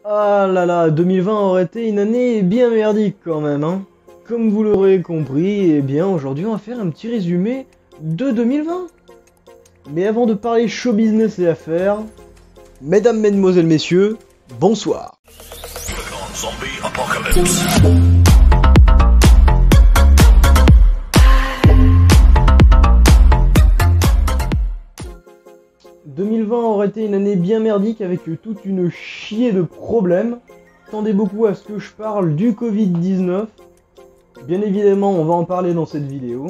Ah là là, 2020 aurait été une année bien merdique quand même, hein. Comme vous l'aurez compris, eh bien aujourd'hui on va faire un petit résumé de 2020. Mais avant de parler show business et affaires, mesdames, mesdemoiselles, messieurs, bonsoir. Zombie apocalypse. 2020 aurait été une année bien merdique avec toute une chier de problèmes. Attendez beaucoup à ce que je parle du Covid-19. Bien évidemment, on va en parler dans cette vidéo.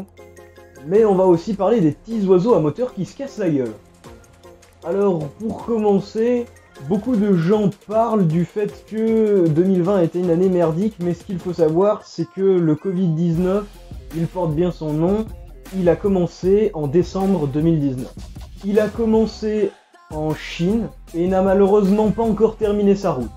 Mais on va aussi parler des petits oiseaux à moteur qui se cassent la gueule. Alors, pour commencer, beaucoup de gens parlent du fait que 2020 était une année merdique, mais ce qu'il faut savoir, c'est que le Covid-19, il porte bien son nom, il a commencé en décembre 2019. Il a commencé en Chine et n'a malheureusement pas encore terminé sa route.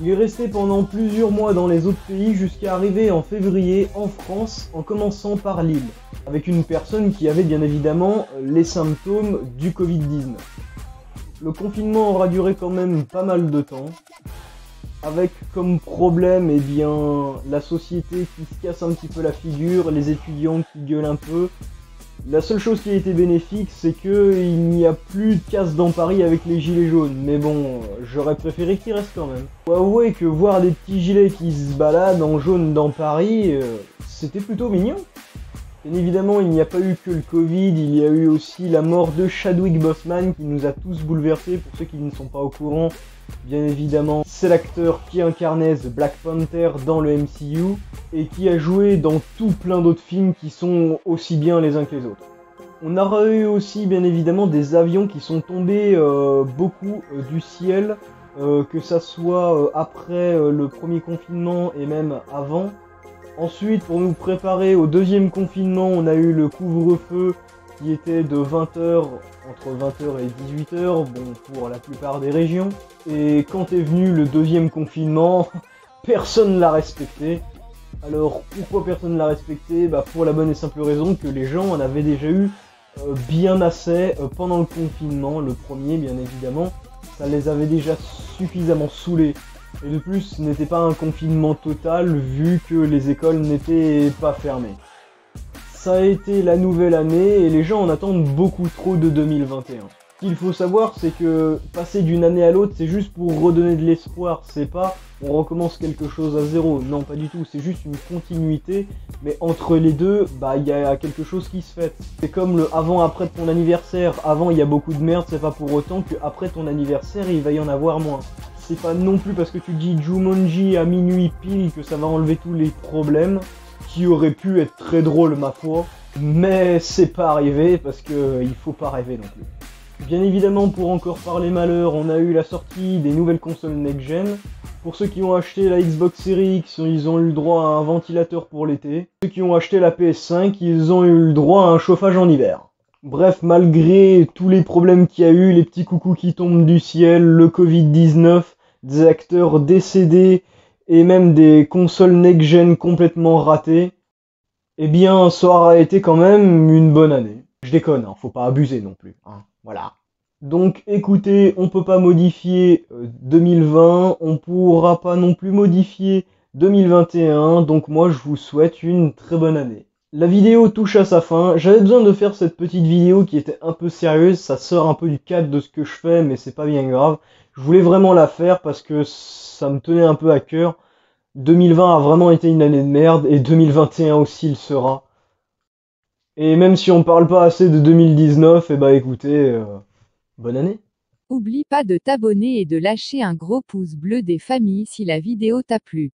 Il est resté pendant plusieurs mois dans les autres pays jusqu'à arriver en février en France en commençant par Lille, avec une personne qui avait bien évidemment les symptômes du Covid-19. Le confinement aura duré quand même pas mal de temps, avec comme problème eh bien, la société qui se casse un petit peu la figure, les étudiants qui gueulent un peu. La seule chose qui a été bénéfique, c'est qu'il n'y a plus de casse dans Paris avec les gilets jaunes. Mais bon, j'aurais préféré qu'ils restent quand même. Faut avouer que voir des petits gilets qui se baladent en jaune dans Paris, c'était plutôt mignon. Bien évidemment, il n'y a pas eu que le Covid, il y a eu aussi la mort de Chadwick Boseman qui nous a tous bouleversés. Pour ceux qui ne sont pas au courant, bien évidemment, c'est l'acteur qui incarnait The Black Panther dans le MCU et qui a joué dans tout plein d'autres films qui sont aussi bien les uns que les autres. On aura eu aussi bien évidemment des avions qui sont tombés beaucoup du ciel, que ça soit après le premier confinement et même avant. Ensuite, pour nous préparer au deuxième confinement, on a eu le couvre-feu qui était de 20h, entre 20h et 18h, bon, pour la plupart des régions. Et quand est venu le deuxième confinement, personne l'a respecté. Alors, pourquoi personne l'a respecté? Bah, pour la bonne et simple raison que les gens en avaient déjà eu bien assez pendant le confinement, le premier bien évidemment. Ça les avait déjà suffisamment saoulés. Et de plus, ce n'était pas un confinement total vu que les écoles n'étaient pas fermées. Ça a été la nouvelle année et les gens en attendent beaucoup trop de 2021. Ce qu'il faut savoir, c'est que passer d'une année à l'autre, c'est juste pour redonner de l'espoir. C'est pas on recommence quelque chose à zéro. Non, pas du tout. C'est juste une continuité. Mais entre les deux, bah il y a quelque chose qui se fait. C'est comme le avant-après de ton anniversaire. Avant, il y a beaucoup de merde. C'est pas pour autant qu'après ton anniversaire, il va y en avoir moins. C'est pas non plus parce que tu dis Jumanji à minuit pile que ça va enlever tous les problèmes, qui auraient pu être très drôles ma foi, mais c'est pas arrivé parce que il faut pas rêver non plus. Bien évidemment, pour encore parler malheur, on a eu la sortie des nouvelles consoles next-gen. Pour ceux qui ont acheté la Xbox Series X, ils ont eu le droit à un ventilateur pour l'été. Ceux qui ont acheté la PS5, ils ont eu le droit à un chauffage en hiver. Bref, malgré tous les problèmes qu'il y a eu, les petits coucous qui tombent du ciel, le Covid-19, des acteurs décédés et même des consoles next-gen complètement ratées, eh bien, ça aura été quand même une bonne année. Je déconne, hein, faut pas abuser non plus, hein, voilà. Donc écoutez, on peut pas modifier 2020, on pourra pas non plus modifier 2021, donc moi je vous souhaite une très bonne année. La vidéo touche à sa fin, j'avais besoin de faire cette petite vidéo qui était un peu sérieuse, ça sort un peu du cadre de ce que je fais, mais c'est pas bien grave. Je voulais vraiment la faire parce que ça me tenait un peu à cœur. 2020 a vraiment été une année de merde et 2021 aussi le sera. Et même si on parle pas assez de 2019, eh bah écoutez, bonne année. Oublie pas de t'abonner et de lâcher un gros pouce bleu des familles si la vidéo t'a plu.